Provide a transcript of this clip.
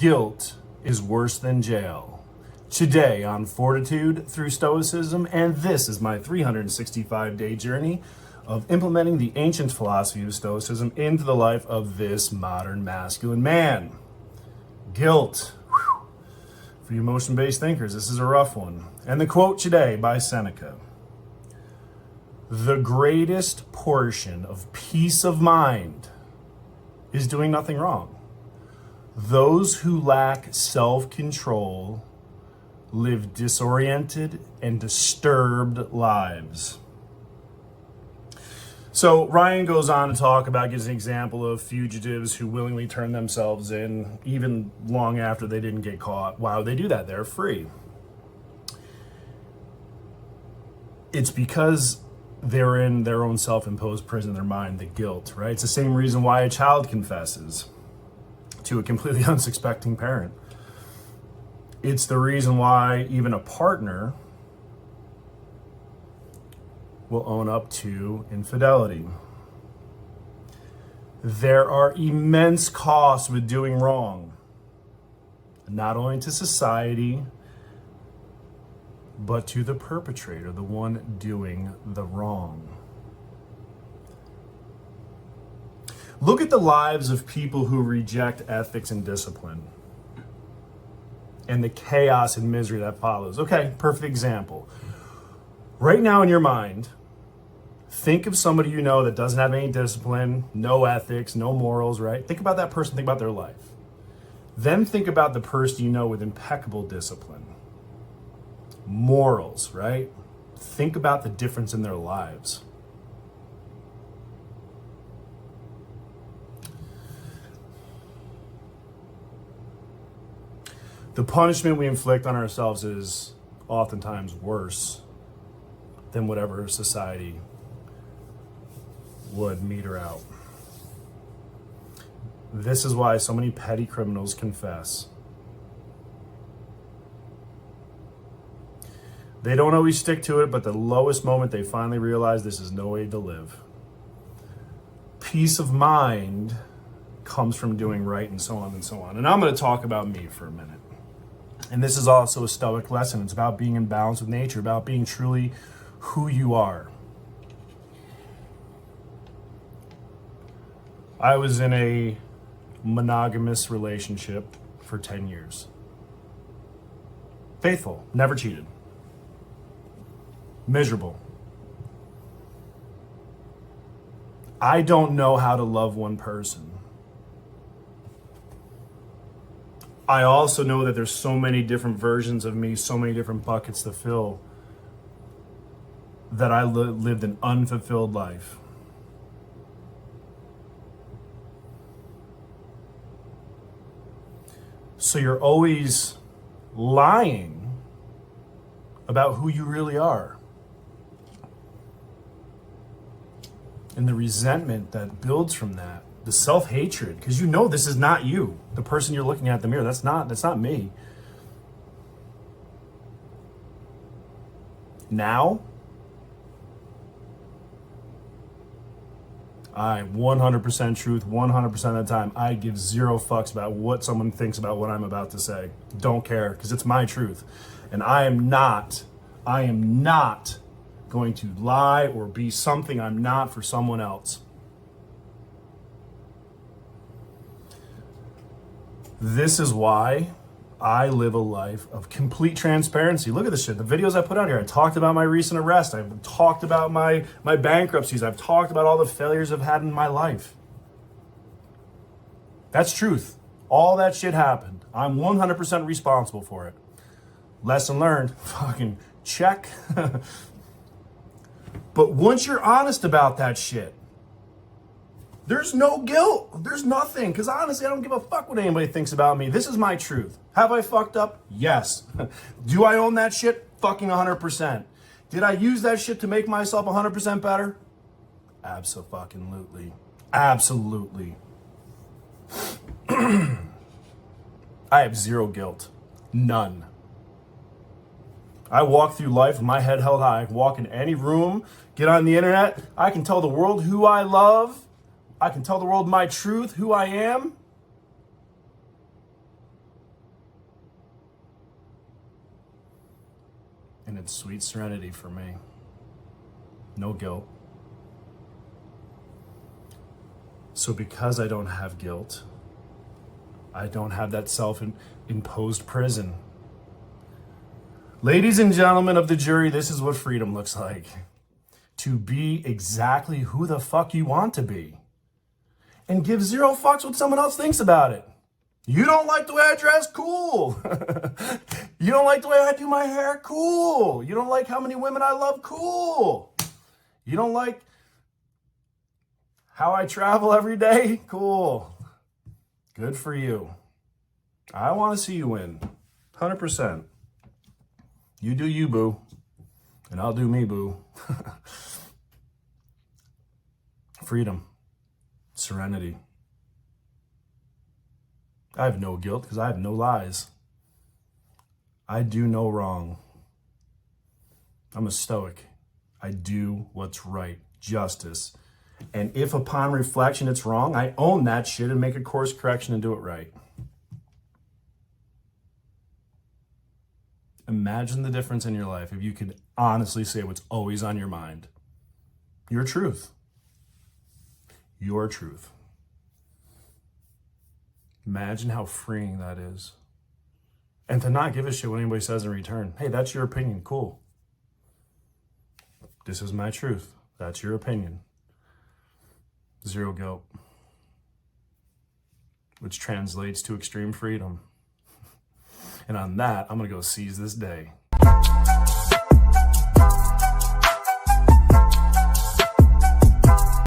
Guilt is worse than jail. Today on Fortitude Through Stoicism, and this is my 365-day journey of implementing the ancient philosophy of Stoicism into the life of this modern masculine man. Guilt. Whew. For you emotion-based thinkers, this is a rough one. And the quote today by Seneca: "The greatest portion of peace of mind is doing nothing wrong. Those who lack self-control live disoriented and disturbed lives." So Ryan goes on to talk about, gives an example of fugitives who willingly turn themselves in even long after they didn't get caught. Why would they do that? They're free. It's because they're in their own self-imposed prison in their mind, the guilt, right? It's the same reason why a child confesses to a completely unsuspecting parent. It's the reason why even a partner will own up to infidelity. There are immense costs with doing wrong, not only to society, but to the perpetrator, the one doing the wrong. Look at the lives of people who reject ethics and discipline and the chaos and misery that follows. Okay, perfect example. Right now in your mind, think of somebody you know that doesn't have any discipline, no ethics, no morals, right? Think about that person, think about their life. Then think about the person you know with impeccable discipline, morals, right? Think about the difference in their lives. The punishment we inflict on ourselves is oftentimes worse than whatever society would meter out. This is why so many petty criminals confess. They don't always stick to it, but the lowest moment they finally realize this is no way to live. Peace of mind comes from doing right, and so on and so on. And I'm going to talk about me for a minute. And this is also a Stoic lesson. It's about being in balance with nature, about being truly who you are. I was in a monogamous relationship for 10 years. Faithful, never cheated. Miserable. I don't know how to love one person. I also know that there's so many different versions of me, so many different buckets to fill, that I lived an unfulfilled life. So you're always lying about who you really are. And the resentment that builds from that, the self-hatred, because you know this is not you, the person you're looking at in the mirror. That's not me. Now, I 100% truth, 100% of the time. I give zero fucks about what someone thinks about what I'm about to say. Don't care, because it's my truth. And I am not going to lie or be something I'm not for someone else. This is why I live a life of complete transparency. Look at this shit. The videos I put out here. I talked about my recent arrest. I've talked about my bankruptcies. I've talked about all the failures I've had in my life. That's truth. All that shit happened. I'm 100% responsible for it. Lesson learned. Fucking check. But once you're honest about that shit, there's no guilt. There's nothing. Because honestly, I don't give a fuck what anybody thinks about me. This is my truth. Have I fucked up? Yes. Do I own that shit? Fucking 100%. Did I use that shit to make myself 100% better? Abso-fucking-lutely. Absolutely. I have zero guilt. None. I walk through life with my head held high. I can walk in any room, get on the internet. I can tell the world who I love. I can tell the world my truth, who I am. And it's sweet serenity for me. No guilt. So because I don't have guilt, I don't have that self-imposed prison. Ladies and gentlemen of the jury, this is what freedom looks like. To be exactly who the fuck you want to be. And give zero fucks what someone else thinks about it. You don't like the way I dress? Cool. You don't like the way I do my hair? Cool. You don't like how many women I love? Cool. You don't like how I travel every day? Cool. Good for you. I want to see you win. 100%. You do you, boo. And I'll do me, boo. Freedom. Serenity. I have no guilt because I have no lies. I do no wrong. I'm a Stoic. I do what's right. Justice. And if upon reflection it's wrong, I own that shit and make a course correction and do it right. Imagine the difference in your life if you could honestly say what's always on your mind. Your truth. Your truth. Imagine how freeing that is. And to not give a shit what anybody says in return. Hey, that's your opinion. Cool. This is my truth. That's your opinion. Zero guilt. Which translates to extreme freedom. And on that, I'm going to go seize this day.